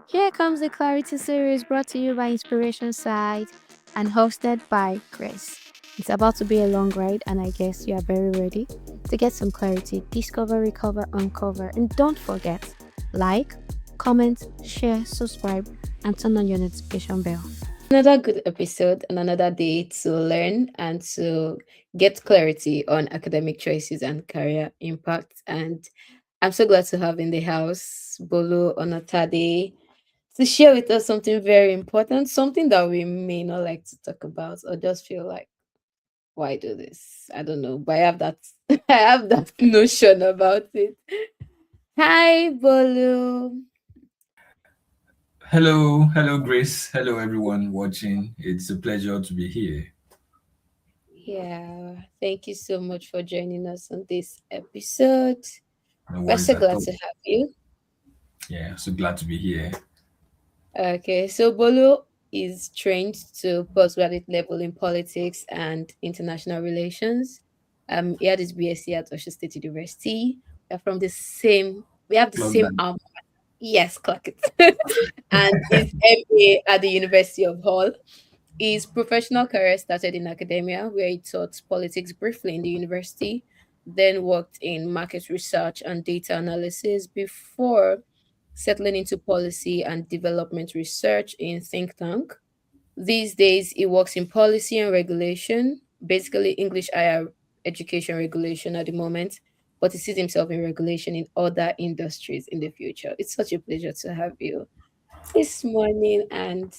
Here comes the Clarity series brought to you by Inspiration Side and hosted by Chris. It's about to be a long ride, and I guess you are very ready to get some clarity, discover, recover, uncover, and don't forget like, comment, share, subscribe, and turn on your notification bell. Another good episode and another day to learn and to get clarity on academic choices and career impact. And I'm so glad to have in the house Bolu Onatade to share with us something very important, something that we may not like to talk about or just feel like, why do this? I don't know, but I have that I have that notion about it. Hi, Bolu. Hello, Grace. Hello, everyone watching. It's a pleasure to be here. Yeah, thank you so much for joining us on this episode. No We're worries so at glad all. to have you. Yeah, so glad to be here. Okay, so Bolu is trained to postgraduate level in politics and international relations. He had his BSc at Osho State University. We're from the same. We have the Love same that. arm. Yes, clock it. And his MA at the University of Hull. His professional career started in academia, where he taught politics briefly in the university, then worked in market research and data analysis before settling into policy and development research in think tank. These days, he works in policy and regulation, basically English higher education regulation at the moment, but he sees himself in regulation in other industries in the future. It's such a pleasure to have you this morning. And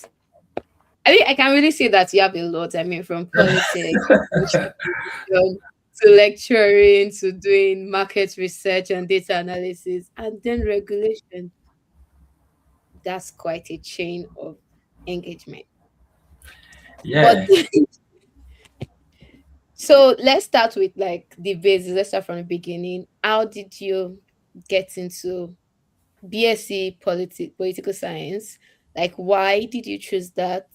I mean, I can really say that you have a lot. I mean, from politics, education, to lecturing, to doing market research and data analysis, and then regulation. That's quite a chain of engagement. But Yeah, so let's start with like the basis. Let's start from the beginning. How did you get into BSc political science? Like, why did you choose that?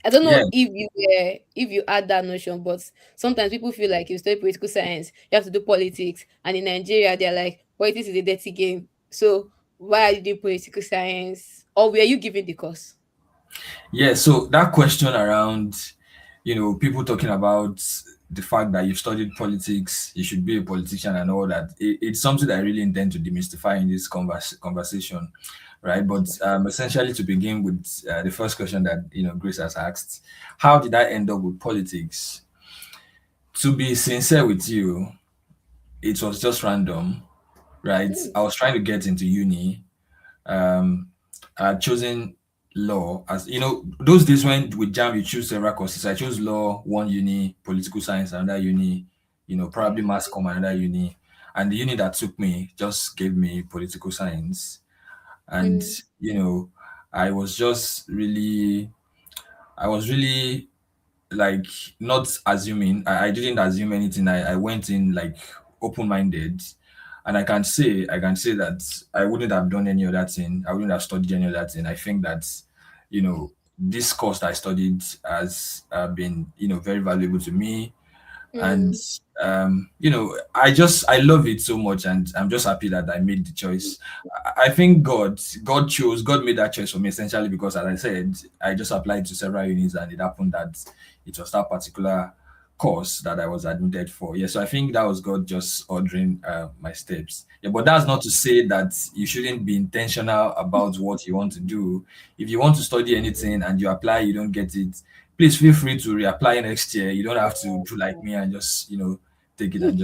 I don't yeah, know if you add that notion, but sometimes people feel like if you study political science, you have to do politics. And in Nigeria, they're like, politics is a dirty game. So why are you doing political science? Or were you giving the course? yeah. So that question around, people talking about the fact that you've studied politics, you should be a politician and all that. It's something that I really intend to demystify in this conversation, right? But essentially, to begin with the first question that Grace has asked, how did I end up with politics? To be sincere with you, it was just random, right? Hmm. I was trying to get into uni. Um, I had chosen law as those days when with JAM you choose several courses. I chose law, one uni, political science, another uni, probably mass comm, another uni. And the uni that took me just gave me political science. And Mm, you know, I was just really I was really like not assuming. I didn't assume anything. I went in like open-minded, and I can say that I wouldn't have done any other thing. I wouldn't have studied any other thing. I think that this course that I studied has been very valuable to me, and mm, I love it so much, and I'm just happy that I made the choice. I think God made that choice for me essentially because, as I said, I just applied to several unis and it happened that it was that particular course that I was admitted for. Yeah, so I think that was God just ordering my steps. Yeah, but that's not to say that you shouldn't be intentional about what you want to do. If you want to study anything and you apply, you don't get it, please feel free to reapply next year. You don't have to do like me and just take it and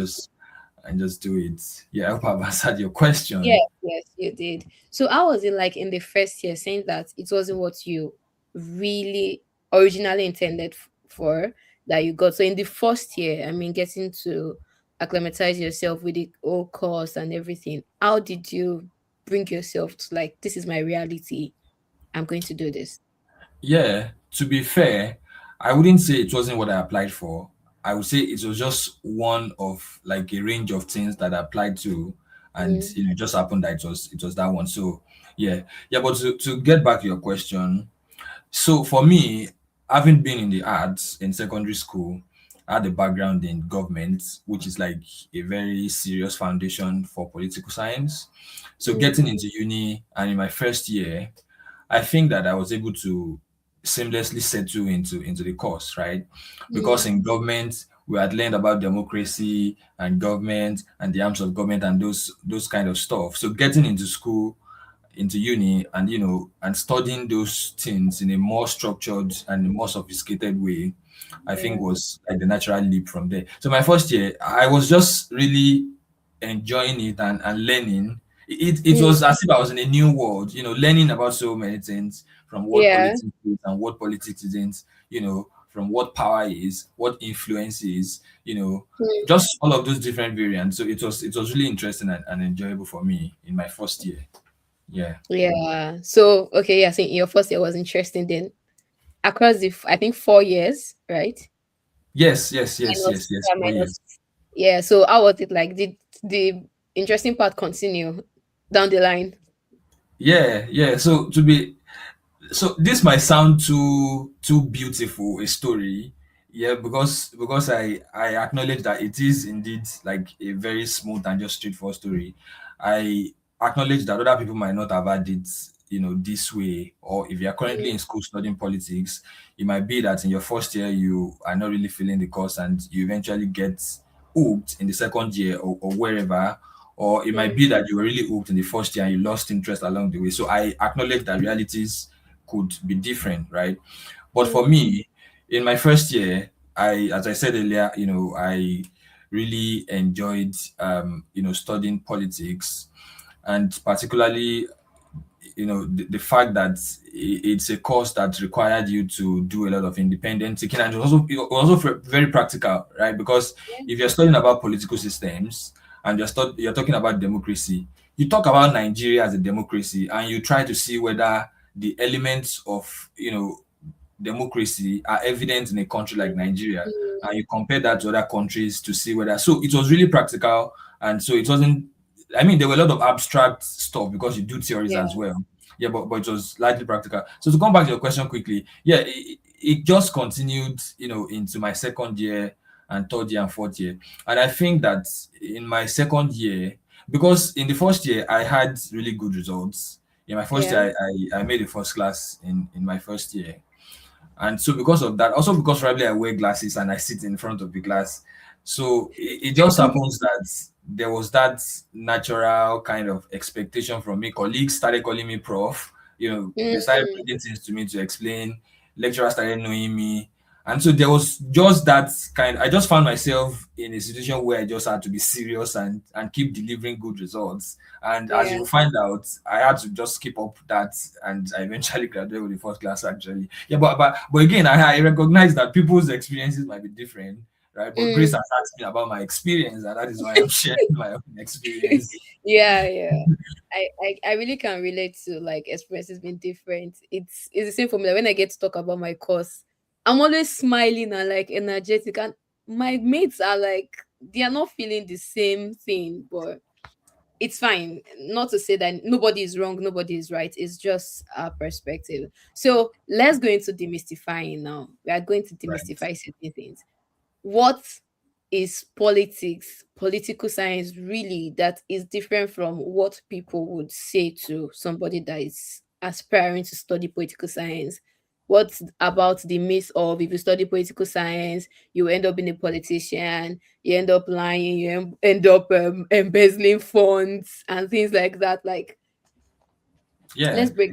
just do it. Yeah, I hope I've answered your question. yes, yes, you did. So how was it like in the first year saying that it wasn't what you really originally intended for that you got? So in the first year, I mean, getting to acclimatize yourself with the whole course and everything, how did you bring yourself to like, this is my reality. I'm going to do this. Yeah, to be fair, I wouldn't say it wasn't what I applied for. I would say it was just one of like a range of things that I applied to, and Mm, it just happened that it was that one. So yeah, yeah. But to get back to your question, so for me, having been in the arts in secondary school, had a background in government, which is like a very serious foundation for political science. So getting Mm. into uni and in my first year, I think that I was able to seamlessly settle into the course, right? Because Mm. in government we had learned about democracy and government and the arms of government and those kind of stuff. So getting into school, into uni, and and studying those things in a more structured and more sophisticated way, I think Yeah. was like the natural leap from there. So my first year, I was just really enjoying it and learning. It Mm. was as if I was in a new world, learning about so many things, from what Yeah. politics is and what politics isn't, from what power is, what influence is, Mm. just all of those different variants. So it was really interesting and enjoyable for me in my first year. Yeah. Yeah. So okay, yeah, so your first year was interesting then. Across I think 4 years, right? Yes, yes, yes, Minus yes, yes. yeah, 4 years. minus yeah. So how was it like? Did the interesting part continue down the line? Yeah, yeah. So this might sound too beautiful a story, yeah, because I acknowledge that it is indeed like a very smooth and just straightforward story. I acknowledge that other people might not have had it, this way. Or if you are currently in school studying politics, it might be that in your first year you are not really feeling the course and you eventually get hooked in the second year, or wherever. Or it might Mm. be that you were really hooked in the first year and you lost interest along the way. So I acknowledge that realities could be different, right? But for Mm. me, in my first year, as I said earlier, I really enjoyed, studying politics, and particularly, the fact that it's a course that required you to do a lot of independent thinking, and it was also very practical, right? Because if you're studying about political systems and you're talking about democracy, you talk about Nigeria as a democracy, and you try to see whether the elements of democracy are evident in a country like Nigeria, and you compare that to other countries to see whether. So it was really practical, and so it wasn't. I mean, there were a lot of abstract stuff because you do theories Yeah. as well. Yeah, but it was lightly practical. So to come back to your question quickly, yeah, it just continued, into my second year and third year and fourth year, and I think that in my second year, because in the first year I had really good results. In my first Yeah. year, I made a first class in my first year, and so because of that, also because probably I wear glasses and I sit in front of the glass, so it just happens that there was that natural kind of expectation from me. Colleagues started calling me prof. They started Mm. bringing things to me to explain. Lecturers started knowing me. And so there was just that kind. I just found myself in a situation where I just had to be serious and keep delivering good results. And as Yeah. you find out, I had to just keep up that, and I eventually graduated with the first class actually. Yeah, but again, I recognize that people's experiences might be different, right? But Grace Mm. has asked me about my experience, and that is why I'm sharing my own experience. Yeah, yeah. I really can relate to like experiences being different. It's the same for me. Like, when I get to talk about my course, I'm always smiling and like energetic, and my mates are like they are not feeling the same thing, but it's fine. Not to say that nobody is wrong, nobody is right. It's just our perspective. So let's go into demystifying now. We are going to Right. demystify certain things. What is politics, political science really that is different from what people would say to somebody that is aspiring to study political science? What about the myth of if you study political science, you end up being a politician, you end up lying, you end up embezzling funds and things like that? Like, Yeah. let's break.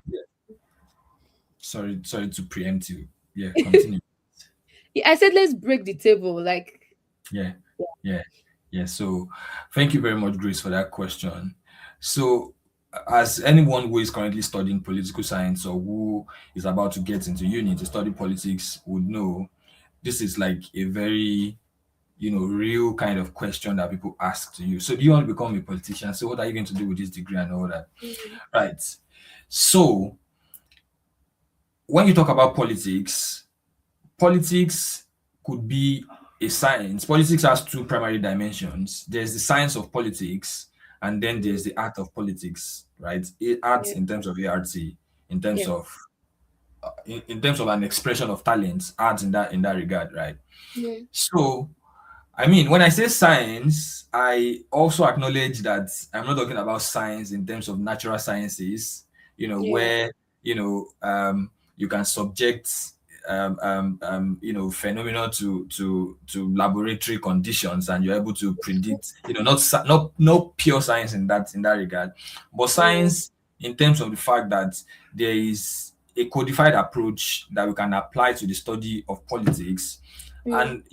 Sorry to preempt you. Yeah, continue. Yeah, I said let's break the table. Like, Yeah, yeah, yeah. So, thank you very much, Grace, for that question. So, as anyone who is currently studying political science or who is about to get into uni to study politics would know, this is like a very, real kind of question that people ask to you. So, do you want to become a politician? So, what are you going to do with this degree and all that? mm, Right. So, when you talk about politics could be a science. Politics has two primary dimensions. There's the science of politics, and then mm, there's the art of politics, right? Art yeah, in terms of ART, in terms yeah, of in terms of an expression of talents, arts in that regard, right? Mm. So I mean, when I say science, I also acknowledge that I'm not talking about science in terms of natural sciences, Yeah. where, you can subject, phenomena to laboratory conditions and you're able to predict, not pure science in that regard, but Yeah. science in terms of the fact that there is a codified approach that we can apply to the study of politics, Mm. and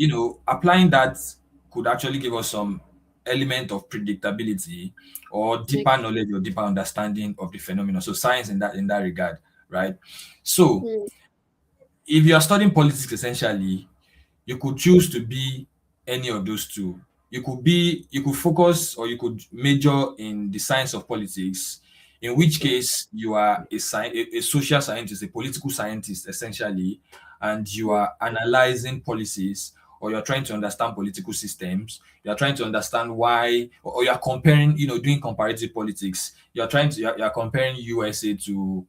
applying that could actually give us some element of predictability or deeper Okay. knowledge or deeper understanding of the phenomenon. So science in that regard, right? So Mm. if you are studying politics, essentially you could choose to be any of those two. You could focus or you could major in the science of politics, in which Okay. case you are a social scientist, a political scientist essentially, and you Mm. are analyzing policies, or you're trying to understand political systems. You're trying to understand why, or you're comparing, doing comparative politics. You're comparing USA to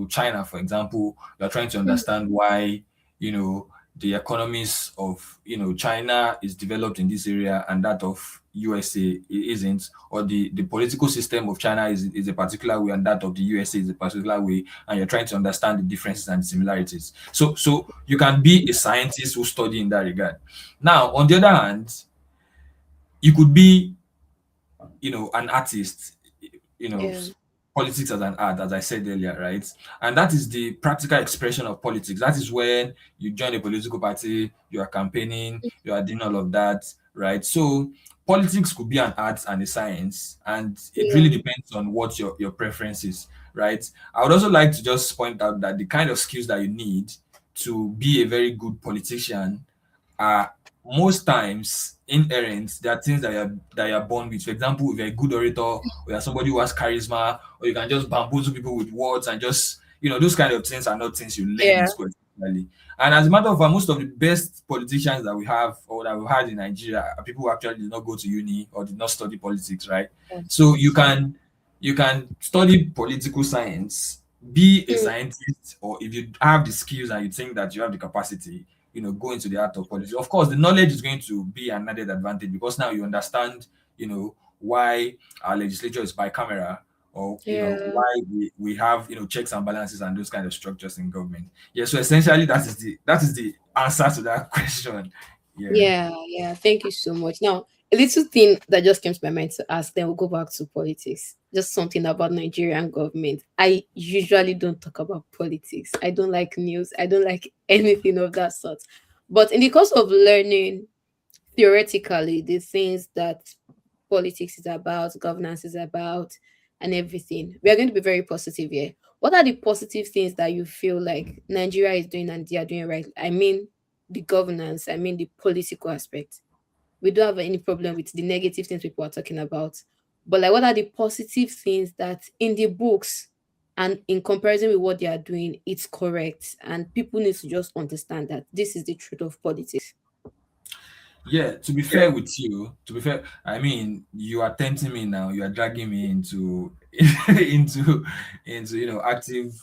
China, for example. You're trying to Mm. understand why, you know the economies of China is developed in this area and that of USA isn't, or the political system of China is a particular way and that of the USA is a particular way, and you're trying to understand the differences and similarities. So you can be a scientist who study in that regard. Now, on the other hand, you could be an artist, you know, Yeah. politics as an art, as I said earlier, right? And that is the practical expression of politics. That is when you join a political party, you are campaigning, you are doing all of that, right? So politics could be an art and a science, and it really Yeah. depends on what your preference is, right? I would also like to just point out that the kind of skills that you need to be a very good politician are most times inherent. There are things that you're born with. For example, if you're a good orator, or you're somebody who has charisma, or you can just bamboozle people with words, and just those kind of things are not things you learn in Yeah. school especially. And as a matter of fact, most of the best politicians that we have or that we've had in Nigeria are people who actually did not go to uni or did not study politics, right? So That's true. you can study political science, be a Mm. scientist, or if you have the skills and you think that you have the capacity, go into the art of politics. Of course, the knowledge is going to be an added advantage because now you understand, why our legislature is bicameral, or Yeah. why we have checks and balances and those kind of structures in government. Yeah, so essentially that is the answer to that question. Yeah. Yeah, yeah. Thank you so much. Now, a little thing that just came to my mind to ask, then we'll go back to politics. Just something about Nigerian government. I usually don't talk about politics. I don't like news. I don't like anything of that sort. But in the course of learning theoretically the things that politics is about, governance is about, and everything, we are going to be very positive here. What are the positive things that you feel like Nigeria is doing and they are doing right? I mean, the governance, I mean, the political aspect. We don't have any problem with the negative things people are talking about. But, like, what are the positive things that in the books and in comparison with what they are doing, it's correct? And people need to just understand that this is the truth of politics. Yeah, to be fair, I mean, you are tempting me now. You are dragging me into into active,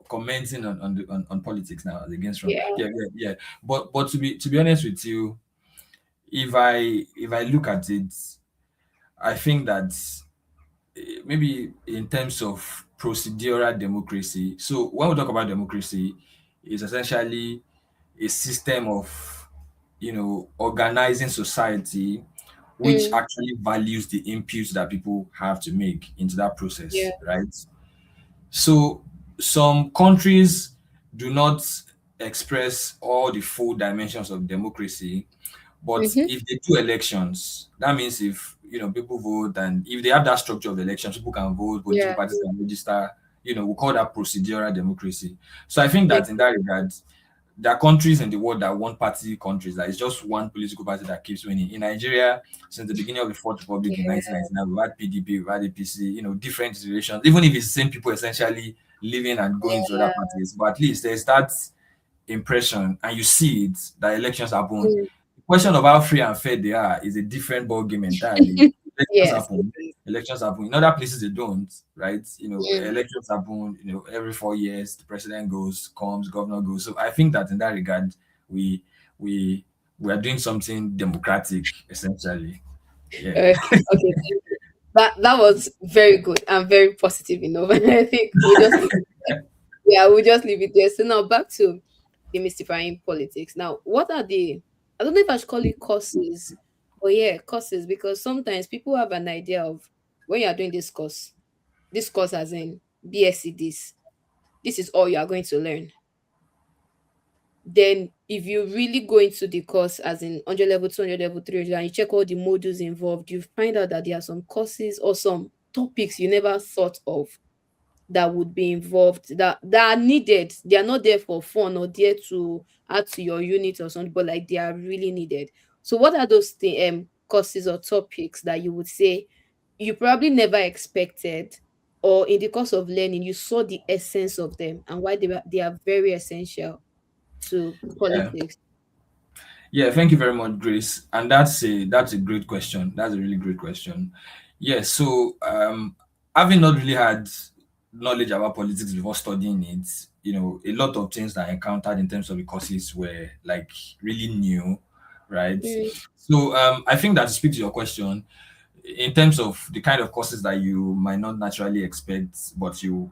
commenting on politics now as against from. Yeah. Yeah, yeah, yeah. But to be honest with you, if I look at it, I think that maybe in terms of procedural democracy. So when we talk about democracy, it's essentially a system of organizing society which Mm, actually values the inputs that people have to make into that yeah. process, right? So some countries do not express all the full dimensions of democracy, but Mm-hmm. if they do elections, that means if people vote, and if they have that structure of elections, people can vote, political Yeah. parties can register. We call that procedural democracy. So I think Yeah. that in that regard, there are countries in the world that one party countries, that it's just one political party that keeps winning. In Nigeria, since the beginning of the Fourth Republic in Yeah. 1999, we've had PDP, we've had APC, different iterations, even if it's the same people essentially living and going to other Yeah. parties. But at least there's that impression, and you see it, that elections happen. Mm. The question of how free and fair they are is a different ball game entirely. elections Yes. happen. Elections happen. In other places they don't, right? Mm. Elections happen. Every 4 years, the president goes, comes, governor goes. So I think that in that regard, we we we are doing something democratic, essentially. Yeah. Okay. Okay. That was very good and very positive enough. And I think we'll just leave it there. Yeah, we'll just leave it there. So now back to demystifying politics. Now, what are the, I don't know if I should call it courses, but yeah, courses, because sometimes people have an idea of when you are doing this course as in BSc this is all you are going to learn. Then if you really go into the course as in 100 level, 200 level, 300, and you check all the modules involved, you find out that there are some courses or some topics you never thought of that would be involved that are needed. They are not there for fun or there to add to your unit or something, but like they are really needed. So what are those courses or topics that you would say you probably never expected, or in the course of learning you saw the essence of them and why they are very essential to Yeah. politics? Yeah, thank you very much, Grace. And that's a great question. That's a really great question. Yeah, so having not really had knowledge about politics before studying it, a lot of things that I encountered in terms of the courses were like really new, right? Mm, So I think that to speak to your question, in terms of the kind of courses that you might not naturally expect, but you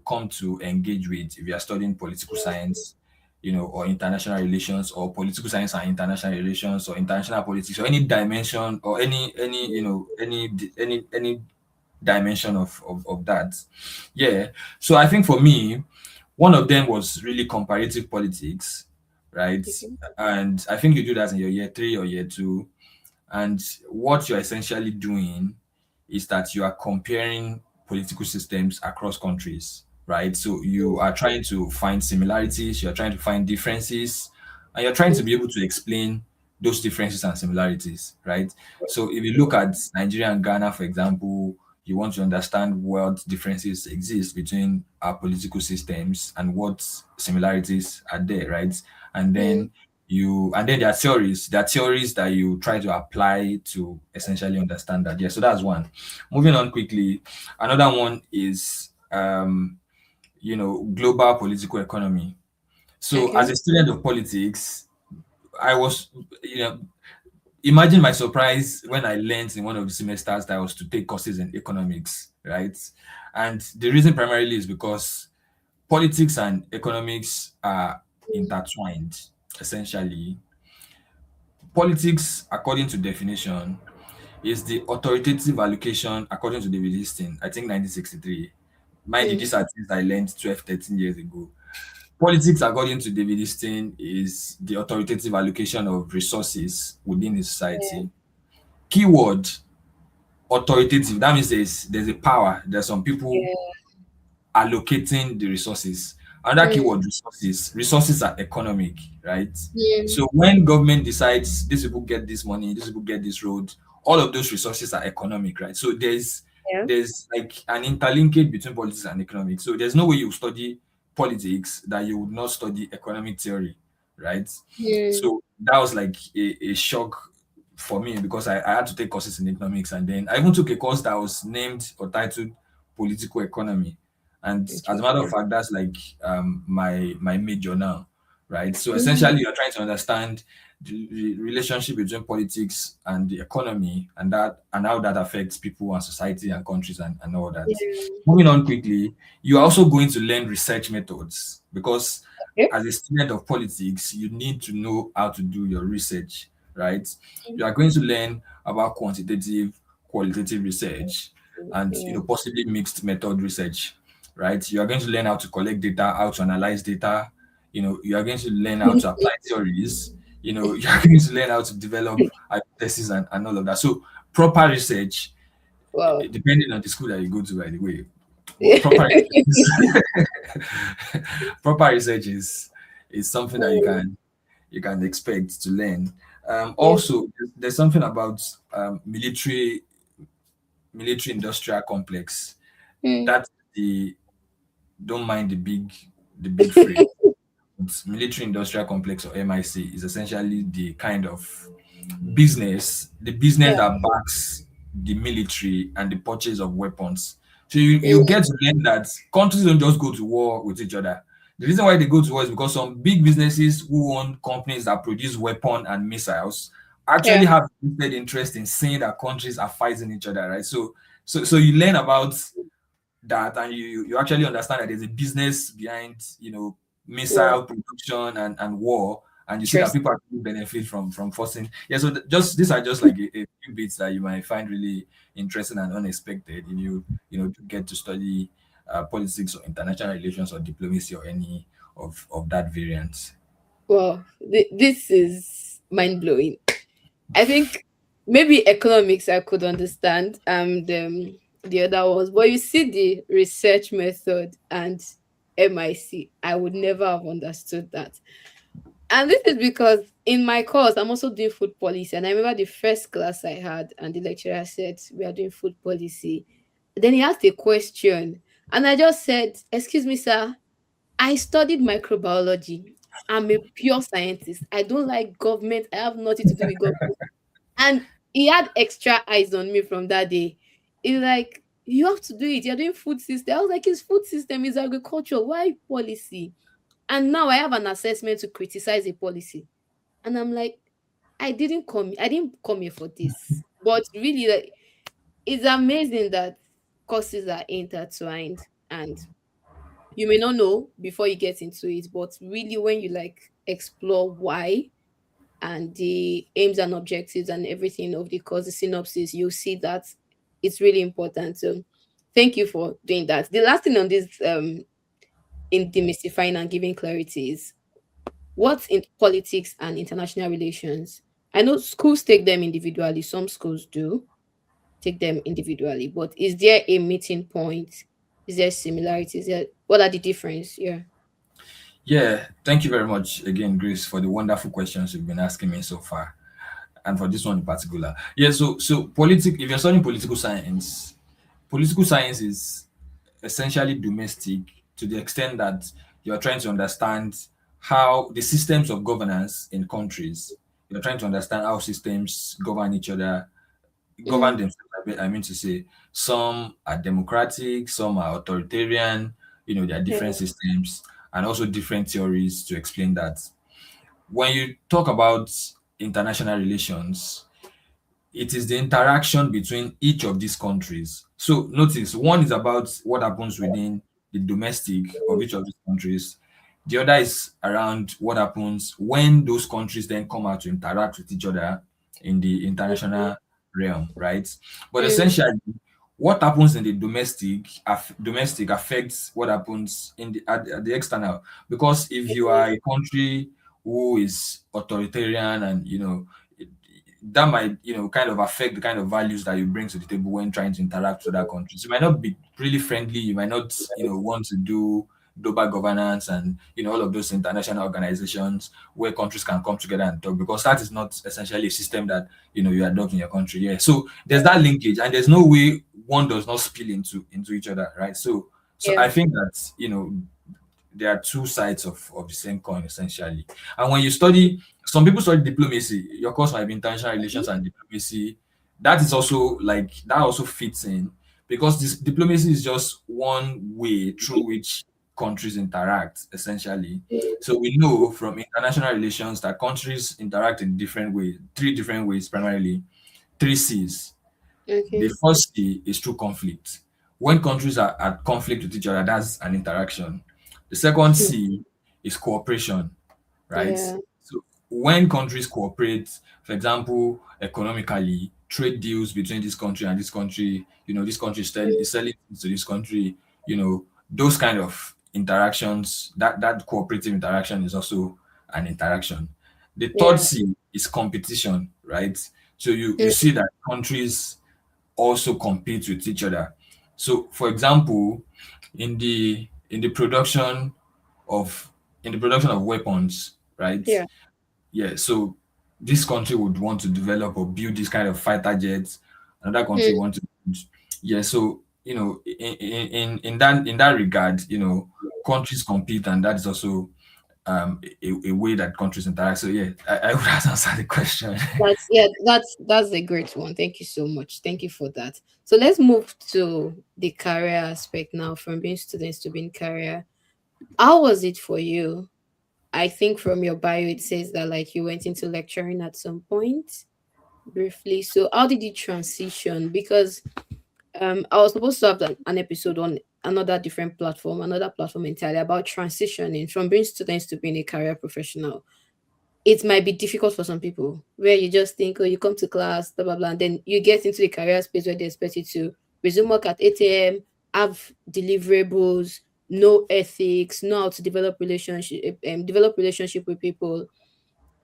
come to engage with if you are studying political science, or international relations, or political science and international relations, or international politics, or any dimension, or any any dimension of that. Yeah. So I think for me, one of them was really comparative politics, right? okay. And I think you do that in your year 3 or year 2, and what you're essentially doing is that you are comparing political systems across countries, right? So you are trying to find similarities, you're trying to find differences, and you're trying to be able to explain those differences and similarities, right? So if you look at Nigeria and Ghana, for example, you want to understand what differences exist between our political systems and what similarities are there, right? And Mm, then there are theories that you try to apply to essentially understand that. Yeah, so that's one. Moving on quickly, another one is global political economy. So as okay. a student of politics, I was, you know imagine my surprise when I learned in one of the semesters that I was to take courses in economics, right? And the reason primarily is because politics and economics are intertwined, essentially. Politics, according to definition, is the authoritative allocation, according to David Hastings, I think 1963. Mind you, Mm, these are things I learned 12, 13 years ago. Politics, according to David Hastings, is the authoritative allocation of resources within a yeah, society. Keyword authoritative. That means there's a power. There's some people yeah. allocating the resources. Another Mm, keyword, resources. Resources are economic, right? mm, So when government decides these people get this money, these people get this road, all of those resources are economic, right? So yeah. there's like an interlinkage between politics and economics. So there's no way you study politics that you would not study economic theory, right? Mm, So that was like a shock for me because I had to take courses in economics, and then I even took a course that was named or titled political economy. And as a matter of interesting. fact, that's like my major now, right? So Mm, essentially, you're trying to understand the relationship between politics and the economy, and how that affects people and society and countries and all that. yeah. Moving on quickly, you're also going to learn research methods because Okay. as a student of politics, you need to know how to do your research, right? You are going to learn about quantitative, qualitative research, and Yeah. possibly mixed method research, right? You are going to learn how to collect data, how to analyze data. You are going to learn how to apply theories. You are going to learn how to develop hypotheses and all of that. So proper research, Wow. depending on the school that you go to, by the way, but Yeah. proper research proper research is something that you Mm, can you can expect to learn. yeah. Also, there's something about military industrial complex. Mm, That's the don't mind the big phrase. It's military industrial complex, or MIC, is essentially the kind of the business yeah. that backs the military and the purchase of weapons. So you Mm. get to learn that countries don't just go to war with each other. The reason why they go to war is because some big businesses who own companies that produce weapon and missiles actually Yeah. have vested interest in seeing that countries are fighting each other, right? So you learn about that, and you actually understand that there's a business behind, Well, missile production and war, and you see that interest. people actually benefit from forcing. Yeah, so just these are just like a few bits that you might find really interesting and unexpected if you get to study politics or international relations or diplomacy or any of that variant. Well, this is mind blowing. I think maybe economics I could understand, the other ones, but you see the research method and MIC, I would never have understood that. And this is because in my course, I'm also doing food policy. And I remember the first class I had, and the lecturer said, we are doing food policy. Then he asked a question, and I just said, excuse me, sir, I studied microbiology. I'm a pure scientist. I don't like government. I have nothing to do with government. And he had extra eyes on me from that day. He's like, you have to do it. You're doing food system. I was like, his food system is agriculture. Why policy? And now I have an assessment to criticize a policy. And I'm like, I didn't come here for this. But really, like, it's amazing that courses are intertwined, and you may not know before you get into it, but really when you like explore why and the aims and objectives and everything of the course, the synopsis, you'll see that it's really important. So thank you for doing that. The last thing on this, in demystifying and giving clarity, is what's in politics and international relations. I know schools take them individually, some schools do take them individually, but is there a meeting point? Is there similarities? What are the difference? Yeah. Yeah, thank you very much again, Grace, for the wonderful questions you've been asking me so far, and for this one in particular. Yeah, so if you're studying political science is essentially domestic to the extent that you're trying to understand how the systems of governance in countries. You're trying to understand how systems govern each other, govern Mm, themselves. I mean to say, some are democratic, some are authoritarian. There are yeah. different systems and also different theories to explain that. When you talk about international relations, it is the interaction between each of these countries. So notice one is about what happens within the domestic of each of these countries. The other is around what happens when those countries then come out to interact with each other in the international realm, right? But Mm, essentially, what happens in the domestic affects what happens at the external. Because if you are a country who is authoritarian and that might kind of affect the kind of values that you bring to the table when trying to interact with other countries. You might not be really friendly, you might not want to do global governance and all of those international organizations where countries can come together and talk, because that is not essentially a system that you adopt in your country. Yeah, so there's that linkage, and there's no way one does not spill into each other, right? So yeah. I think that there are two sides of the same coin essentially. And when you study, some people study diplomacy, your course might be international relations and diplomacy. That is also like that also fits in, because this diplomacy is just one way through which countries interact essentially. So we know from international relations that countries interact in different ways, three different ways primarily, three C's. The Okay. first key is through conflict. When countries are at conflict with each other, that's an interaction. The second C is cooperation, right? Yeah. So when countries cooperate, for example, economically, trade deals between this country and this country, this country is selling things to this country, those kind of interactions, that cooperative interaction is also an interaction. The third Yeah. C is competition, right? So you Mm, see that countries also compete with each other. So, for example, in the production of weapons, right? yeah. Yeah. So this country would want to develop or build this kind of fighter jets. Another country Mm, want to, yeah. So in that regard, countries compete, and that is also a way that countries interact. So yeah, I would have answered the question. That's yeah, that's a great one. Thank you so much. Thank you for that. So let's move to the career aspect now, from being students to being career. How was it for you? I think from your bio it says that like you went into lecturing at some point briefly. So how did you transition? Because I was supposed to have an episode on another platform entirely about transitioning from being students to being a career professional. It might be difficult for some people where you just think, oh, you come to class, blah blah blah, and then you get into the career space where they expect you to resume work at 8 a.m., have deliverables, know ethics, know how to develop relationship with people.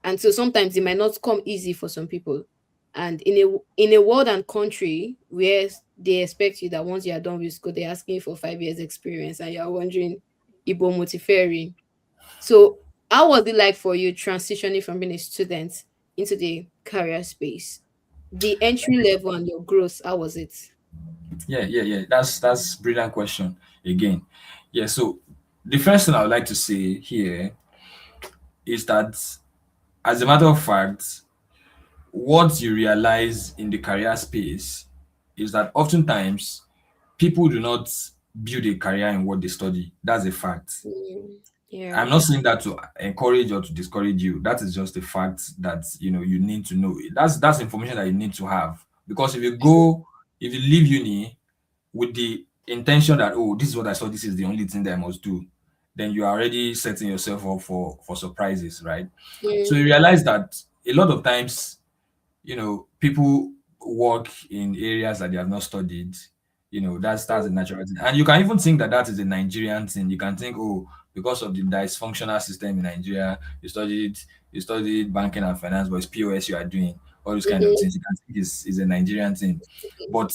And so sometimes it might not come easy for some people. And in a world and country where they expect you that once you are done with school, they're asking you for 5 years experience, and you're wondering, Ibo Motiferi. So how was it like for you transitioning from being a student into the career space? The entry level and your growth, how was it? Yeah. That's brilliant question again. Yeah. So the first thing I would like to say here is that, as a matter of fact, what you realize in the career space is that oftentimes people do not build a career in what they study. That's a fact. Mm, I'm yeah. not saying that to encourage or to discourage you. That is just a fact that you need to know. That's information that you need to have. Because if you leave uni with the intention that, oh, this is what I saw, this is the only thing that I must do, then you are already setting yourself up for surprises, right? So you Mm, realize that a lot of times, people work in areas that they have not studied. That's a natural thing, and you can even think that that is a Nigerian thing. You can think, oh, because of the dysfunctional system in Nigeria, you studied banking and finance, but it's POS you are doing, all those kind of mhm, things. You can think is a Nigerian thing, but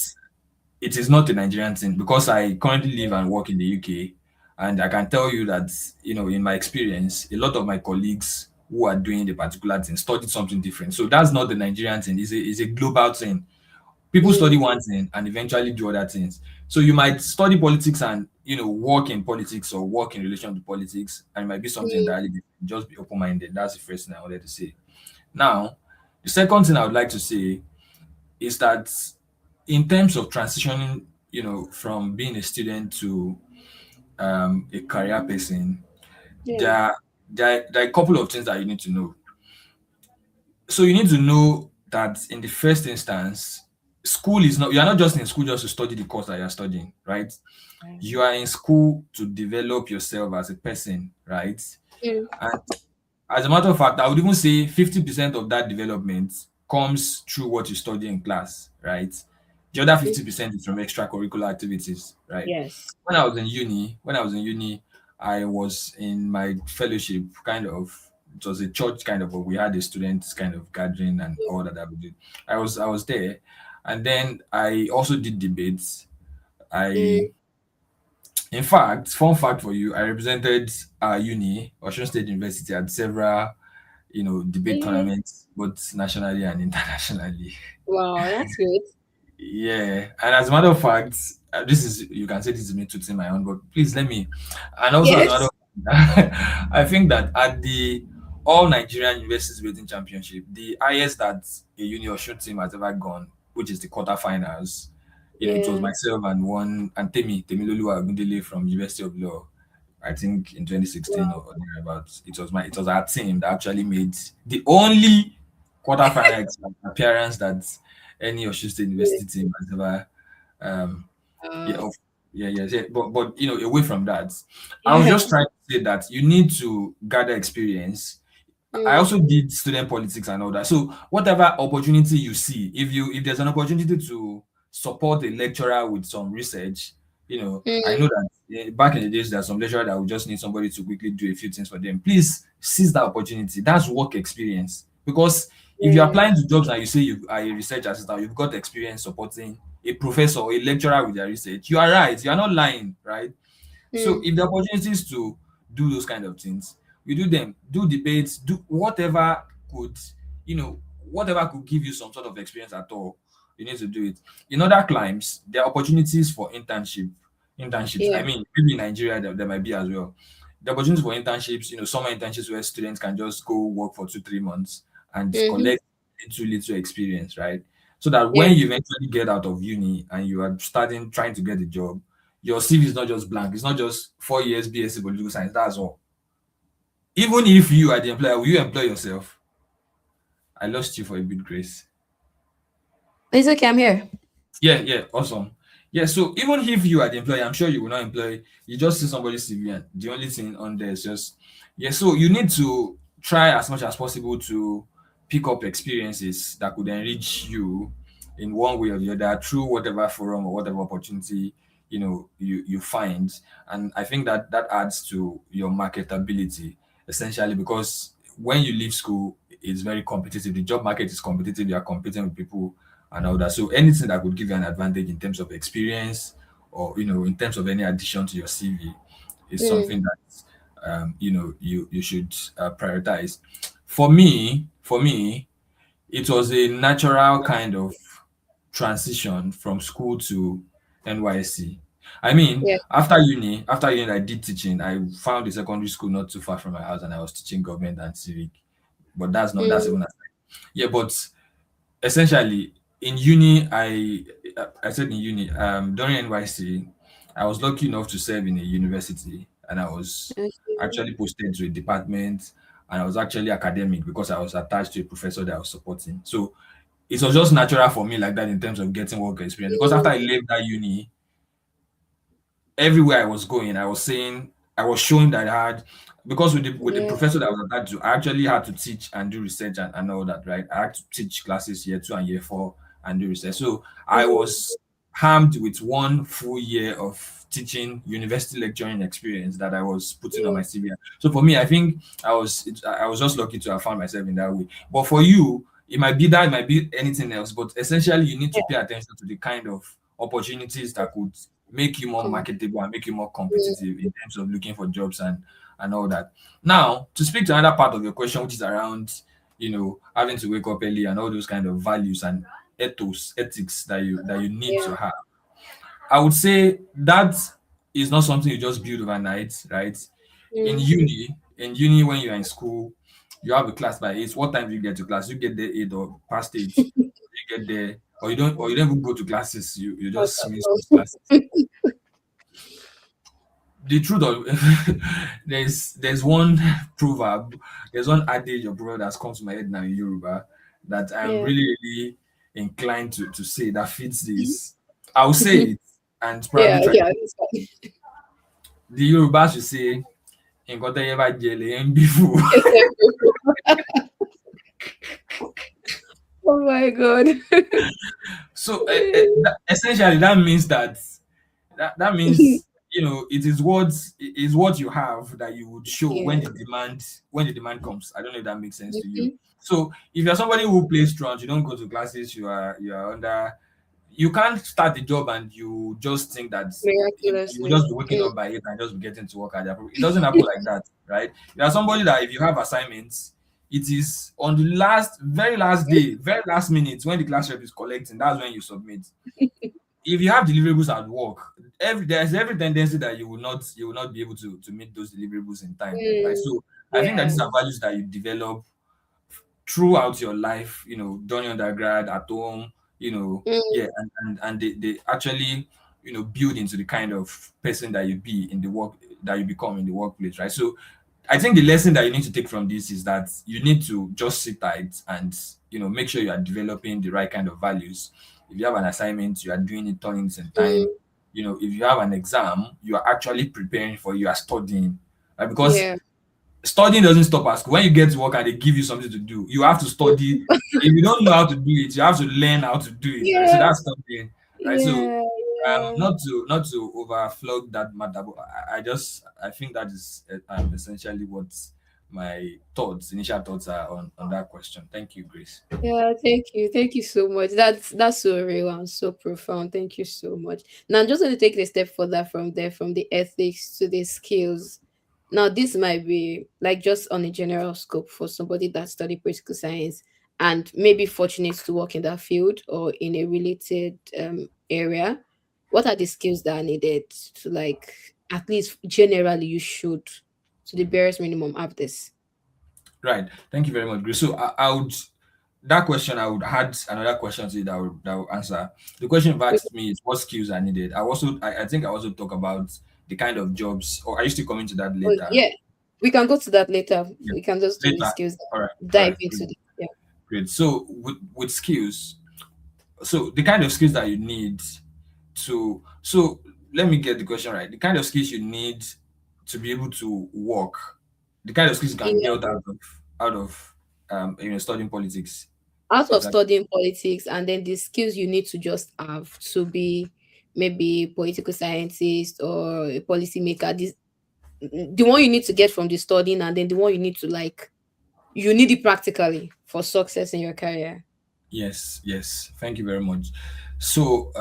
it is not a Nigerian thing, because I currently live and work in the UK, and I can tell you that, in my experience, a lot of my colleagues who are doing the particular thing studied something different. So that's not the Nigerian thing; it's a global thing. People study mm, one thing and eventually do other things. So you might study politics and work in politics or work in relation to politics, and it might be something mm, entirely different. Just be open-minded. That's the first thing I wanted to say. Now, the second thing I would like to say is that, in terms of transitioning, from being a student to a career person, yeah. there are a couple of things that you need to know. So you need to know that, in the first instance, school is not, you are not just in school just to study the course that you are studying, right? Yeah. You are in school to develop yourself as a person, right? Mm, And, as a matter of fact, I would even say 50% of that development comes through what you study in class, right? The other mm, 50% is from extracurricular activities, right? yes. When I was in uni, I was in my fellowship, kind of. It was a church kind of, but we had a students kind of gathering and all that we did. I was there, and then I also did debates. Mm, I In fact, fun fact for you, I represented our uni, Osun State University, at several, debate really? tournaments, both nationally and internationally. Wow, that's good. Yeah, and as a matter of fact, this is, you can say this is me tooting my own, but please let me. And also, as a matter Yes. of fact, I think that at the All Nigerian Universities Debating Championship, the highest that a uni Osun team has ever gone, which is the quarterfinals, it was Yeah. myself and Temilolu Agundele from University of Law. I think in 2016 Wow. or thereabouts. It was our team that actually made the only quarterfinal appearance that any Osun State Yeah. University team has ever. Um, yeah, Uh, of, yeah. But away from that, I was yeah. just trying to say that you need to gather experience. I Mm, also did student politics and all that. So whatever opportunity you see, if there's an opportunity to support a lecturer with some research, I know mm, that, back in the days, there's some lecturer that would just need somebody to quickly do a few things for them. Please seize that opportunity. That's work experience. Because if you're yeah. applying to jobs and you say you are a research assistant, you've got experience supporting a professor or a lecturer with their research. You are right. You are not lying, right? So Mm, if the opportunities to do those kind of things, we do them, do debates, do could, whatever could give you some sort of experience at all, you need to do it. In other climes, there are opportunities for internships. yeah. I mean, maybe in Nigeria there might be as well. the opportunity for internships, summer internships where students can just go work for 2, 3 months and Mm-hmm. collect little experience, right? So that Yeah. when you eventually get out of uni and you are starting trying to get a job, your CV is not just blank. It's not just 4 years BSc political science. That's all. Even if you are the employer, will you employ yourself? I lost you for a bit, Grace. It's okay, I'm here. Yeah, yeah, awesome. Yeah, so even if you are the employer, I'm sure you will not employ. You just see somebody's CV and the only thing on there is just yeah. So you need to try as much as possible to pick up experiences that could enrich you in one way or the other through whatever forum or whatever opportunity you find. And I think that that adds to your marketability essentially because when you leave school, it's very competitive. The job market is competitive. You are competing with people and all that. So anything that could give you an advantage in terms of experience or in terms of any addition to your CV is Mm. something that you should prioritize. For me, it was a natural kind of transition from school to NYC. I mean, Yeah. after uni, I did teaching. I found a secondary school not too far from my house, and I was teaching government and civic. But that's Mm. even yeah. But essentially in uni I said in uni during NYC I was lucky enough to serve in a university and I was Okay. actually posted to a department and I was actually academic because I was attached to a professor that I was supporting. So it was just natural for me like that in terms of getting work experience because after I Mm. left that uni, everywhere I was going, I was showing that I had because with the Yeah. professor that I was attached to, I actually had to teach and do research and all that, right? I had to teach classes year two and year four and do research. So I Mm. was harmed with 1 full year of teaching university lecturing experience that I was putting on Yeah. my CV. So for me, I think I was just lucky to have found myself in that way. But for you, it might be that, it might be anything else. But essentially, you need to pay attention to the kind of opportunities that could make you more Come. marketable and make you more Mm. competitive in terms of looking for jobs and all that. Now, to speak to another part of your question, which is around having to wake up early and all those kind of values and ethics that you need Yeah. to have. I would say that is not something you just build overnight, right? In Mm. uni, in uni when you're in school, you have a class by 8. What time do you get to class? You get there 8 or past 8. You get there, or you don't even go to classes. You Not just at miss all. those classes. The truth of there's one proverb, there's one adage or proverb that's come to my head now in Yoruba that I'm Yeah. really, really inclined to say that fits this. I'll say it and Yeah. probably try. Yeah. It's fine. The Yoruba should say, "Nǹkan tẹ́yẹ bá jẹ lèyẹ ń bí fún." Oh my god. So essentially, that means that means it is what you have that you would show Yeah. when the demand comes. I don't know if that makes sense to you. Mhm. So if you're somebody who plays strong, you don't go to classes, you are under, you can't start the job and you just think that you will Miraculously. just be waking Mm. up by 8 and just be getting to work at the appropriate. It doesn't happen like that, right? You are somebody that if you have assignments, it is on the very last day, very last minute when the class rep is collecting, that's when you submit. If you have deliverables at work, there's every tendency that you will not be able to meet those deliverables in time, right? Mm. So I think that Yeah. these are values that you develop throughout your life, during undergrad, at home, Mm. yeah, and they actually, build into the kind of person that you be in the work that you become in the workplace, right? So I think the lesson that you need to take from this is that you need to just sit tight and make sure you are developing the right kind of values. If you have an assignment, you are doing it, turning it in time. Mm. If you have an exam, you are actually preparing for it, you are studying, right? Because Yeah. studying doesn't stop at school. When you get to work and they give you something to do, you have to study. If you don't know how to do it, you have to learn how to do it, right? So Yeah. that's studying, right? So Yeah. Yeah. not to overflog that matter, but I think that is essentially what my initial thoughts are on that question. Thank you, Grace. Yeah, thank you. Thank you so much. That's so real and so profound. Thank you so much. Now I'm just going to take it a step further from there, from the ethics to the skills. Now, this might be like just on a general scope for somebody that studied political science and maybe fortunate to work in that field or in a related area. What are the skills that are needed to, like, at least generally you should to the barest minimum have this. Right. Thank you very much, Grace. So I would that question I would add another question to it that would answer. The question you've asked me is what skills are needed. I think I also talk about the kind of jobs, or are you still coming to that Oh later? yeah, we can go to that later. Yeah. We can just do the Later. skills, All right. All dive right. into Great. the yeah. Great. So with skills, so the kind of skills that you need to so let me get the question right. The kind of skills you need to be able to work, the kind of skills you can Yeah. build out of studying politics. Out of Exactly. studying politics, and then the skills you need to just have to be maybe political scientist or a policy maker. This the one you need to get from the studying, and then the one you need to like you need it practically for success in your career. Yes, yes. Thank you very much. So,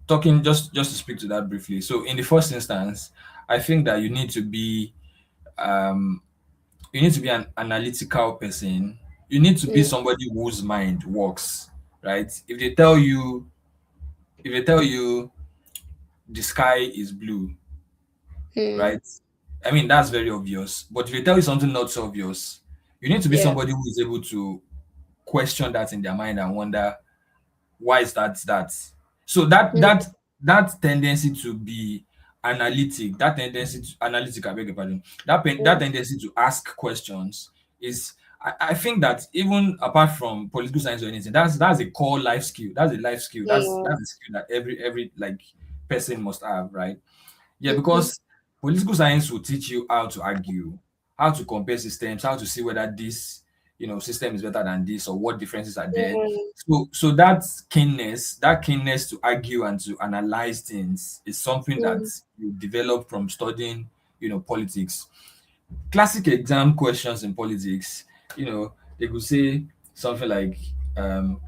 talking just to speak to that briefly. So, in the first instance, I think that um, you need to be an analytical person. You need to be Mm, somebody whose mind works, right? If they tell you the sky is blue, mm, right? I mean that's very obvious. But if they tell you something not so obvious, you need to be yeah. somebody who is able to question that in their mind and wonder why is that so Mm, that tendency to be analytic, I beg your pardon, that mm, tendency to ask questions is I think that even apart from political science or anything, that's a core life skill. That's a life skill. yeah. That's a skill that every like person must have, right? Yeah, Mm-hmm. because political science will teach you how to argue, how to compare systems, how to see whether this system is better than this or what differences are there. Yeah. So that keenness to argue and to analyze things is something that Mm, you develop from studying, politics. Classic exam questions in politics, they could say something like, um,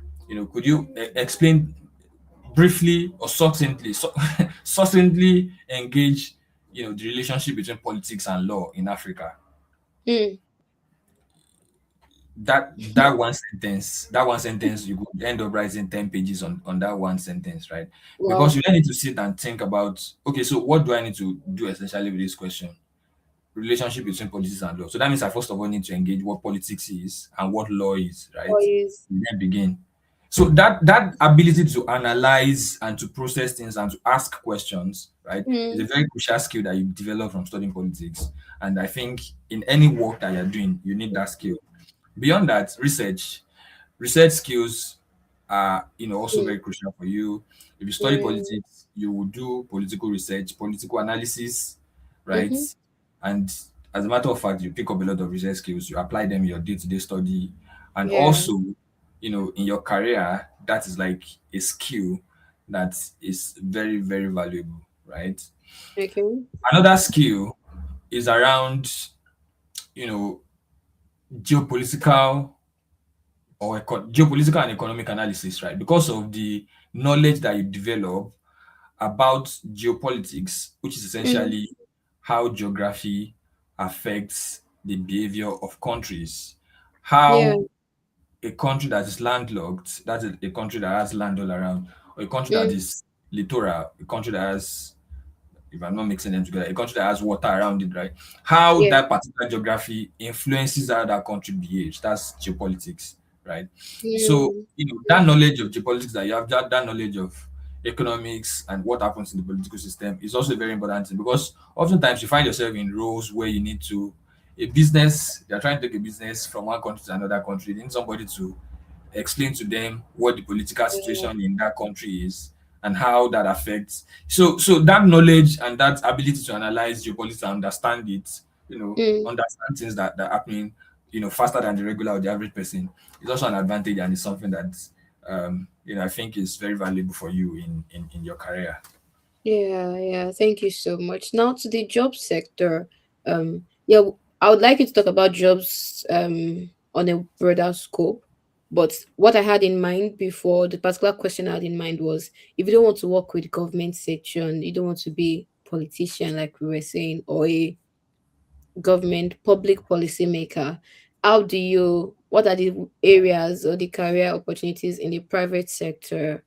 could you explain briefly or succinctly engage the relationship between politics and law in Africa. mm. That one sentence you could end up writing 10 pages on that one sentence, right? Because Wow. you then need to sit and think about, okay, so what do I need to do essentially with this question? Relationship between politics and law. So that means I first of all need to engage what politics is and what law is, right? Always. We then begin. So that ability to analyze and to process things and to ask questions, right, is a Mm, very crucial skill that you develop from studying politics. And I think in any work that you're doing, you need that skill. Beyond that, research skills are also mm, very crucial for you. If you study mm, politics, you will do political research, political analysis, right? mm-hmm. And as a matter of fact, you pick up a lot of research skills, you apply them in your day-to-day study, and Yeah. also, in your career, that is like a skill that is very, very valuable, right? Okay. Another skill is around, you know, geopolitical geopolitical and economic analysis, right? Because of the knowledge that you develop about geopolitics, which is Mm, essentially how geography affects the behavior of countries, yeah. how a country that is landlocked, that's a country that has land all around, or a country that Mm, is littoral, a country that has, if I'm not mixing them together, a country that has water around it, right? How yeah. that particular geography influences how that country behaves. That's geopolitics, right? So, Mm, that mm, knowledge of geopolitics that you have, that knowledge of economics and what happens in the political system is also very important thing, because oftentimes you find yourself in roles where you need to a business, they're trying to take a business from one country to another country. They need somebody to explain to them what the political yeah. situation in that country is and how that affects. So that knowledge and that ability to analyze geopolitics and understand it, Mm, understand things that are happening, faster than the regular or the average person is also an advantage, and it's something that I think is very valuable for you in your career. yeah. Yeah. Thank you so much. Now to the job sector. Yeah, I would like you to talk about jobs on a broader scope. But what I had in mind before, the particular question I had in mind was if you don't want to work with government section, you don't want to be politician like we were saying, or a government public policy maker, how do you what are the areas or the career opportunities in the private sector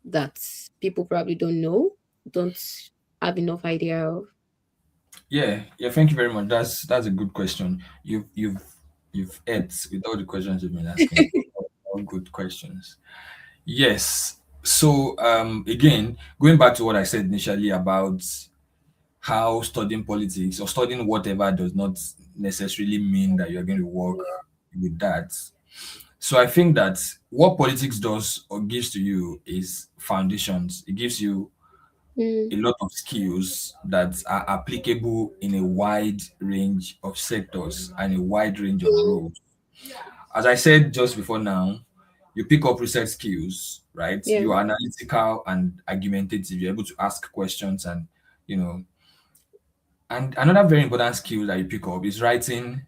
that people probably don't know, don't have enough idea of? Yeah, yeah. Thank you very much. That's a good question. You've ate with all the questions you've been asking. All good questions. Yes. So again, going back to what I said initially about how studying politics or studying whatever does not necessarily mean that you're going to work with that. So I think that what politics does or gives to you is foundations. It gives you Mm, a lot of skills that are applicable in a wide range of sectors and a wide range of mm, roles. As I said just before now, you pick up research skills, right? yeah. You are analytical and argumentative. You're able to ask questions and, you know, and another very important skill that you pick up is writing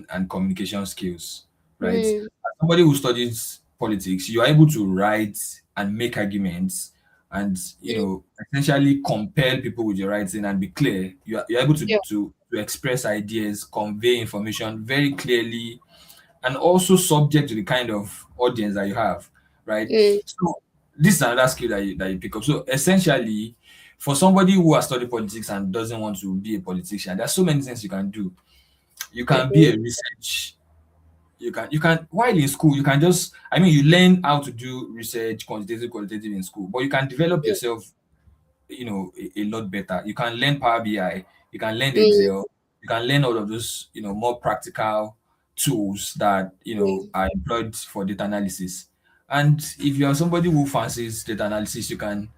and communication skills, right? As Mm, somebody who studies politics, you are able to write and make arguments and mm, essentially compel people with your writing and be clear. You're able to, yeah. to express ideas, convey information very clearly, and also subject to the kind of audience that you have, right? Mm, So this is another skill that you pick up. So essentially, for somebody who has studied politics and doesn't want to be a politician, there's so many things you can do. You can be mm-hmm. a research. You can while in school, you can just you learn how to do research, quantitative, qualitative in school, but you can develop Mm, yourself a lot better. You can learn Power BI, you can learn mm, Excel, you can learn all of those more practical tools that mm, are employed for data analysis. And if you are somebody who fancies data analysis, you can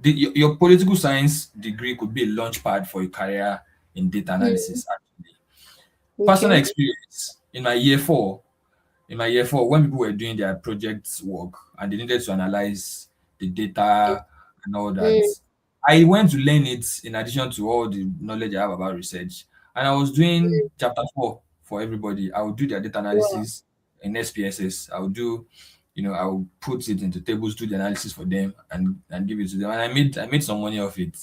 your political science degree could be a launch pad for a career in data mm, analysis. Actually, personal okay. experience in my year 4, when people were doing their project work and they needed to analyze the Mm, data and all that, mm, I went to learn it in addition to all the knowledge I have about research. And I was doing mm, chapter 4 for everybody. I would do their data wow. analysis in SPSS. I would do, I would put it into tables, do the analysis for them, and give it to them. And I made some money off it,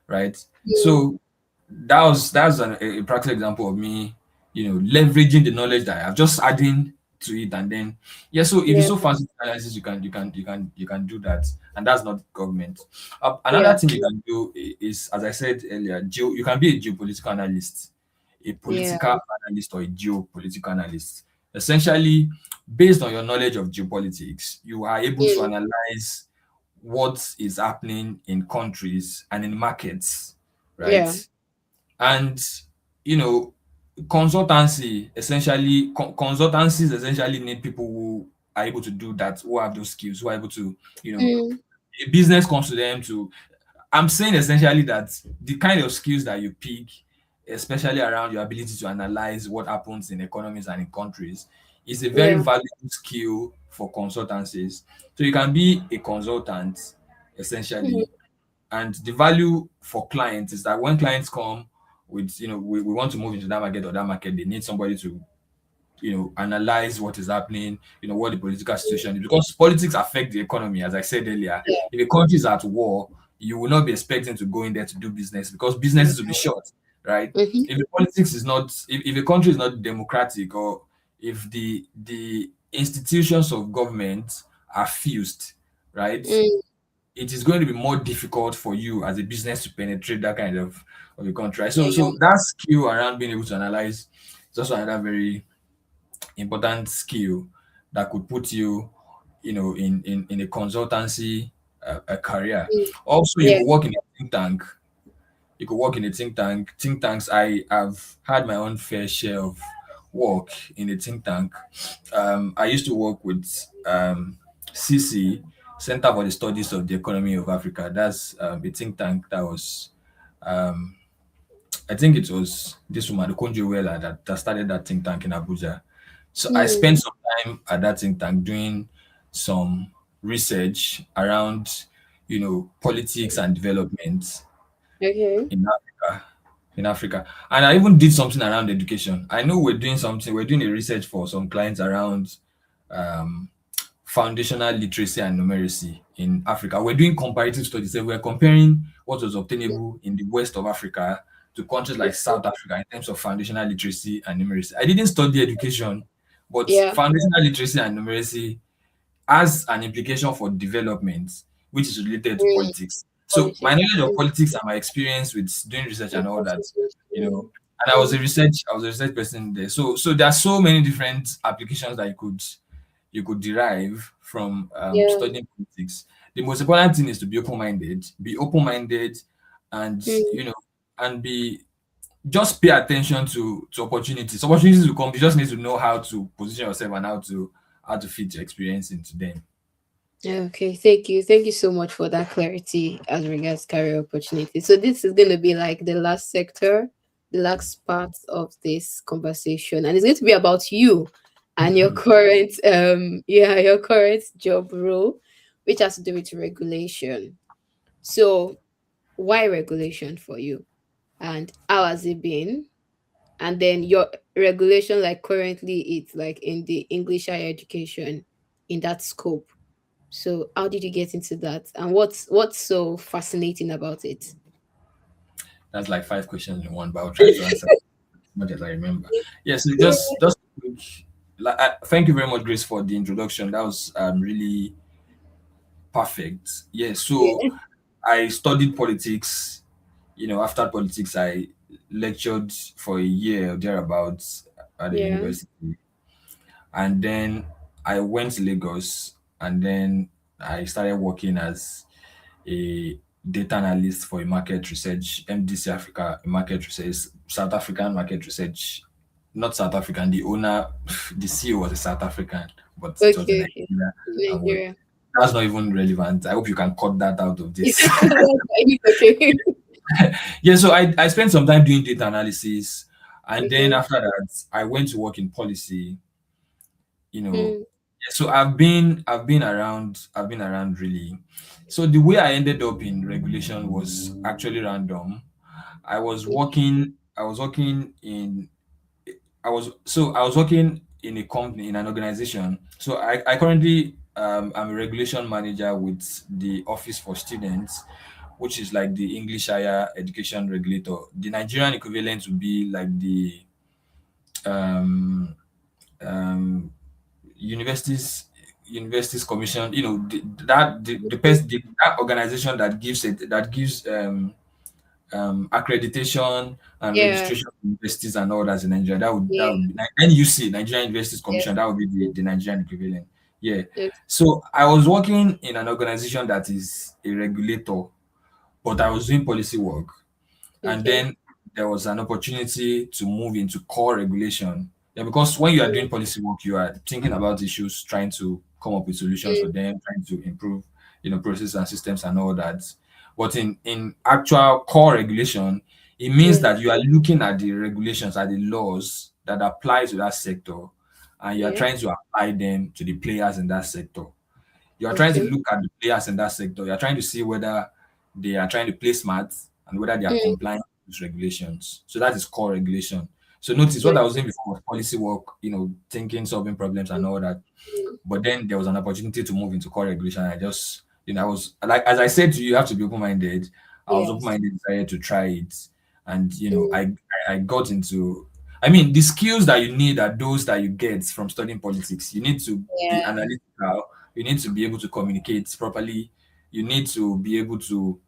right? Mm, So that's a practical example of me, leveraging the knowledge that I have, just adding to it, and then yeah. So if you yeah. so fancy analysis, you can do that, and that's not government. Yeah. Another thing you can do is, as I said earlier, you can be a geopolitical analyst, a Yeah. political analyst, or a geopolitical analyst. Essentially, based on your knowledge of geopolitics, you are able to Mm, analyze what is happening in countries and in markets, right? yeah. And you know consultancies essentially need people who are able to do that, who have those skills, who are able to you know Mm, a business comes to them to I'm saying essentially that the kind of skills that you pick, especially around your ability to analyze what happens in economies and in countries, is a very yeah. valuable skill for consultancies. So you can be a consultant Mm, essentially, and the value for clients is that when clients come with, we want to move into that market or that market, they need somebody to, analyze what is happening, what the political situation is, because politics affect the economy. As I said earlier, yeah. if a country is at war, you will not be expecting to go in there to do business because businesses will be short, right? Mm-hmm. If the politics is not, if a country is not democratic, or if the institutions of government are fused, right? Mm, It is going to be more difficult for you as a business to penetrate that kind of a country. Right? So yeah. so that skill around being able to analyze is also another very important skill that could put you, in a consultancy a career. Mm, Also, you yeah. could work in a think tank. You could work in a think tank. Think tanks, I have had my own fair share of work in a think tank. I used to work with CC, Center for the Studies of the Economy of Africa. That's a think tank that was, um, I think it was this woman, Okonjo Iweala, that started that think tank in Abuja. So I Mm, spent some time at that think tank doing some research around, politics and development okay. in Africa. In Africa. And I even did something around education. I know we're doing a research for some clients around um, foundational literacy and numeracy in Africa. We're doing comparative studies. So we're comparing what was obtainable in the west of Africa to countries like South Africa in terms of foundational literacy and numeracy. I didn't study education, but Yeah. foundational literacy and numeracy has an implication for development, which is related to Mm, politics. So my Politics. knowledge of politics and my experience with doing research and all that, you know, Mm, and I was a research person there. So there are so many different applications that you could derive from yeah. studying politics. The most important thing is to be open minded, and Mm, you know, and be just pay attention to opportunities. Opportunities will come. You just need to know how to position yourself and how to fit your experience into them. okay, thank you. Thank you so much for that clarity as regards career opportunity. So this is going to be like the last sector, the last part of this conversation, and it's going to be about you and your current your current job role, which has to do with regulation. So why regulation for you, and how has it been? And then your regulation, like currently it's like in the English higher education, in that scope. So how did you get into that, and what's so fascinating about it? That's like five questions in one, but I'll try to answer as much as I remember. Yeah, so just a quick, like, thank you very much, Grace, for the introduction. That was really perfect. Yeah, so Yeah, I studied politics. You know, after politics, I lectured for a year or thereabouts at the yeah. university, and then I went to Lagos, and then I started working as a data analyst for a market research, MDC Africa, a market research, South African market research, not South African. The owner, the CEO was a South African, but it was in Okay, okay. Nigeria, and was Nigeria. that's not even relevant. I hope you can cut that out of Yeah, this. that's fine, it's okay. Yeah, so I spent some time doing data analysis, and then Okay. after that, I went to work in policy. You know, Mm, yeah, so I've been around really. So the way I ended up in regulation was actually random. I was working in I was working in a company, in an organization. So I currently I'm a regulation manager with the Office for Students, which is like the English higher education regulator. The Nigerian equivalent would be like the um um universities commission, you know, that organization that gives accreditation and yeah. registration of universities and all that in Nigeria. That Yeah. would be NUC, Nigerian Universities Yes. Commission. That would be the Nigerian equivalent. Yeah. Okay. So I was working in an organization that is a regulator, but I was doing policy work. And Okay. then there was an opportunity to move into core regulation. Yeah, because when you are Mm, doing policy work, you are thinking about issues, trying to come up with solutions for mm, them, trying to improve, you know, processes and systems and all that. But in actual core regulation, it means mm, that you are looking at the regulations, at the laws that apply to that sector, and you are yeah. trying to apply them to the players in that sector. You are trying to Okay. look at the players in that sector. You are trying to see whether they are trying to play smart and whether they are Mm, complying with regulations. So that is core regulation. So notice what I was okay. doing before was policy work, you know, thinking, solving problems and all that. Mm, But then there was an opportunity to move into core regulation. I just, you know, I was like, as I said to you, you have to be open minded. I was open yes. minded, decided to try it, and you know, Mm, I got into. I mean, the skills that you need are those that you get from studying politics. You need to be yeah. analytical. You need to be able to communicate properly. You need to be able to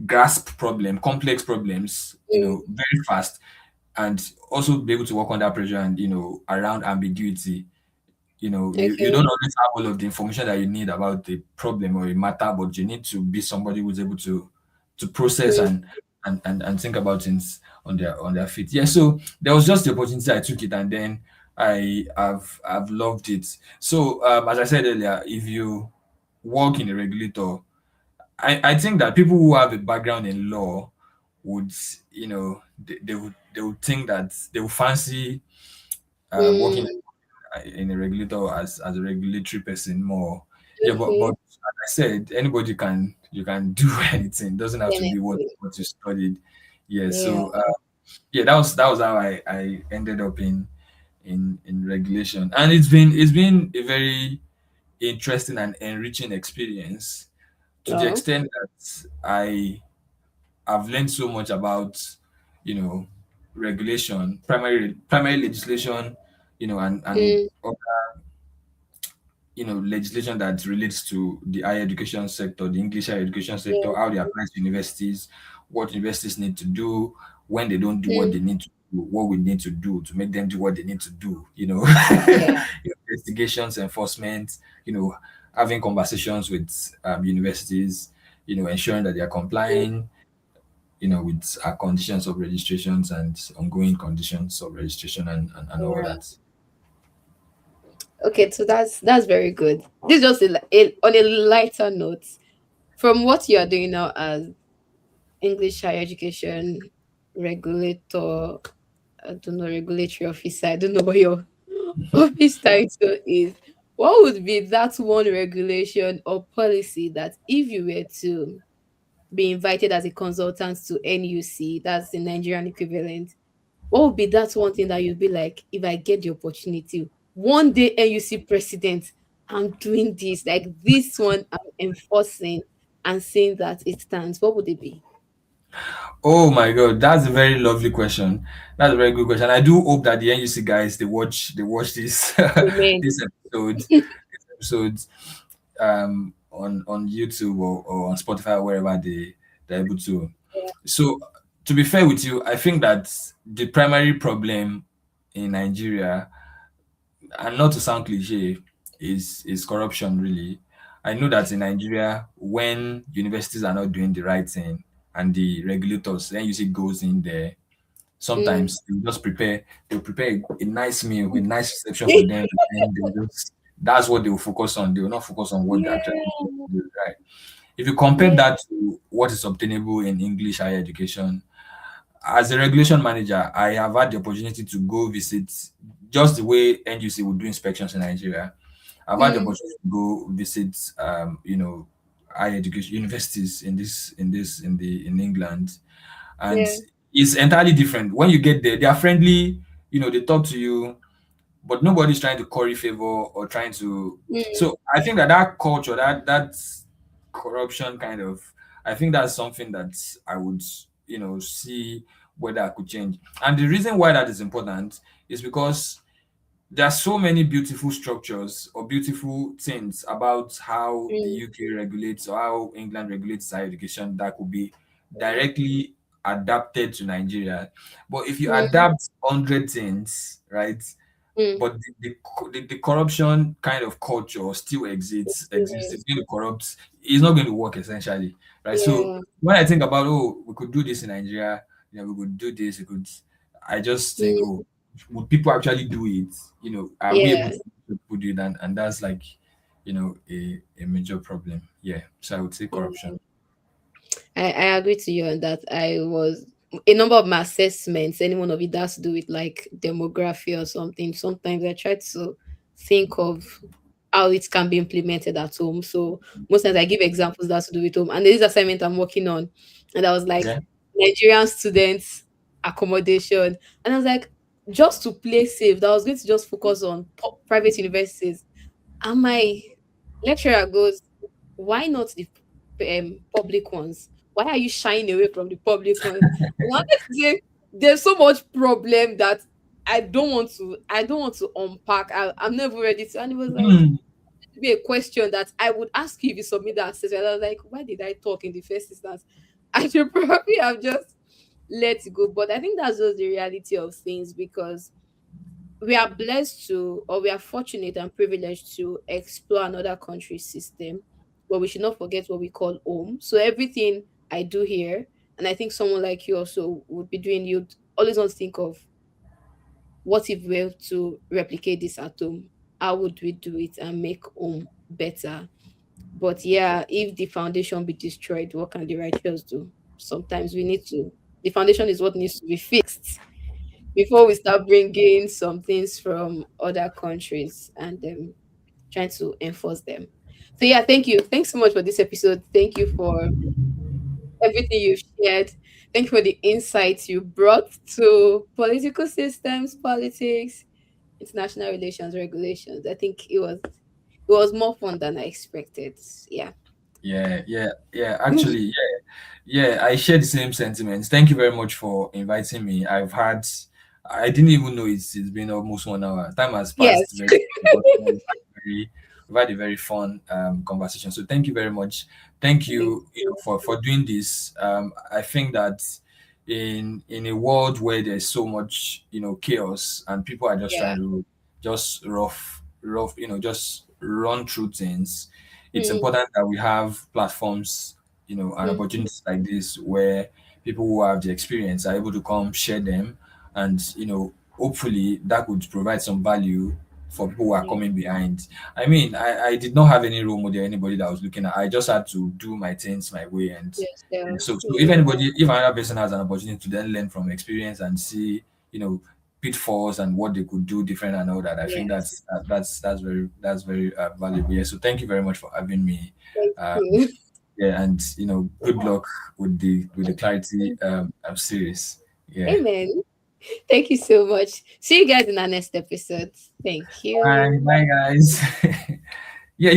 grasp complex problems, you Mm, know, very fast, and also be able to work under pressure and you know around ambiguity. You know, you okay. don't always have all of the information that you need about the problem or a matter, but you need to be somebody who's able to process Mm, and think about things on their feet. Yeah, so there was just the opportunity. I took it, and then I've loved it. So as I said earlier, if you work in a regulator, I think that people who have a background in law would, you know, they would think that they would fancy working mm, in a regulator as a regulatory person more. Yeah, but okay. as I said, anybody can you can do anything. It doesn't have to be Definitely. what you studied. Yeah, Yeah. so yeah, that was how I ended up in regulation, and it's been a very interesting and enriching experience to the Well. extent that I've learned so much about you know primary legislation, you know, and Mm, legislation that relates to the higher education sector, the English higher education sector, how they apply to universities, what universities need to do when they don't do what Mm, they need to do, what we need to do to make them do what they need to do. yeah. Investigations, enforcement, you know, having conversations with universities, ensuring that they are Mm, complying, with our conditions of registrations and ongoing conditions of registration and all yeah. that. Okay, so that's very good. This is just on a lighter note. From what you are doing now as English higher education regulator, I don't know, regulatory officer, I don't know what your office title is. What would be that one regulation or policy that if you were to be invited as a consultant to NUC, that's the Nigerian equivalent, what would be that one thing that you'd be like, if I get the opportunity, one day NUC president, I'm doing this, like this one I'm enforcing and saying that it stands, what would it be? Oh my God, that's a very lovely question. That's a very good question. I do hope that the NUC guys they watch this Amen. this episode on YouTube or on Spotify or wherever they're able to. So to be fair with you, I think that the primary problem in Nigeria, and not to sound cliche, is corruption really. I know that in Nigeria, when universities are not doing the right thing and the regulators, then you see goes in there, Mm. sometimes they'll prepare a nice meal, a nice reception for them, and they'll just that's what they will focus on. They will not focus on what they're Yeah, actually doing right. If you compare yeah. that to what is obtainable in English higher education, as a regulation manager, I have had the opportunity to go visit just the way NUC would do inspections in Nigeria. I've had the Mm. opportunity to go visit, higher education universities in England, and Yeah. it's entirely different. When you get there, they are friendly. They talk to you, but nobody's trying to curry favor or trying to. Mm. So I think that culture, that corruption kind of, I think that's something that I would see whether I could change. And the reason why that is important is because there are so many beautiful structures or beautiful things about how the Mm. UK regulates or how England regulates higher education that could be directly adapted to Nigeria. But if you Mm. adapt 100 things, right? Mm. But the corruption kind of culture still exists. It's Yes. going to corrupt. It's not going to work essentially, right? So Yeah. when I think about, oh, we could do this in Nigeria, we could do this. We could. I just think, Mm. oh, would people actually do it? Are we able Yeah. to put it? And that's like, a major problem. Yeah. So I would say corruption. I agree to you on that. I was a number of my assessments, any one of it that has to do with like demography or something. Sometimes I try to think of how it can be implemented at home. So most times I give examples that has to do with home. And this assignment I'm working on, and I was like Yeah. Nigerian students accommodation, and I was like just to play safe, that I was going to just focus on private universities. And my lecturer goes, why not the public ones? Why are you shying away from the public ones? And I wanted to say there's so much problem that I don't want to unpack. I'm never ready to. And it was like Hmm. to be a question that I would ask you if you submit that assessment. I was like, why did I talk in the first instance? I should probably have just let it go. But I think that's just the reality of things because we are blessed to, or we are fortunate and privileged to explore another country's system, but we should not forget what we call home. So everything I do here, and I think someone like you also would be doing, you'd always want to think of what if we were to replicate this at home? How would we do it and make home better? But yeah, if the foundation be destroyed, what can the righteous do? Sometimes we need to. The foundation is what needs to be fixed before we start bringing some things from other countries and trying to enforce them. So yeah, thank you. Thanks so much for this episode. Thank you for everything you've shared. Thank you for the insights you brought to political systems, politics, international relations, regulations. I think it was more fun than I expected. Yeah. Yeah, yeah, yeah. Actually, yeah, I share the same sentiments. Thank you very much for inviting me. I didn't even know it's been almost 1 hour. Time has Yes. passed very, very, we've had a very fun conversation. So thank you very much. Thank Thank you, you. for doing this. I think that in a world where there's so much, chaos, and people are just Yeah. trying to just rough, just run through things, it's Mm, important that we have platforms, and mm, opportunities like this where people who have the experience are able to come share them, and hopefully that could provide some value for people who are yeah. coming behind. I mean, I did not have any role model, anybody that I was looking at. I just had to do my things my way, and Yourself. so if Yeah. anybody, if another person has an opportunity to then learn from experience and see, you know, pitfalls and what they could do different and all that, I think Yes. that's very valuable. Yeah. So thank you very much for having me. Thank Um, you. yeah, and good luck with the clarity series. Yeah. Amen. Thank you so much. See you guys in our next episode. Thank Bye, you. bye, guys. Yeah.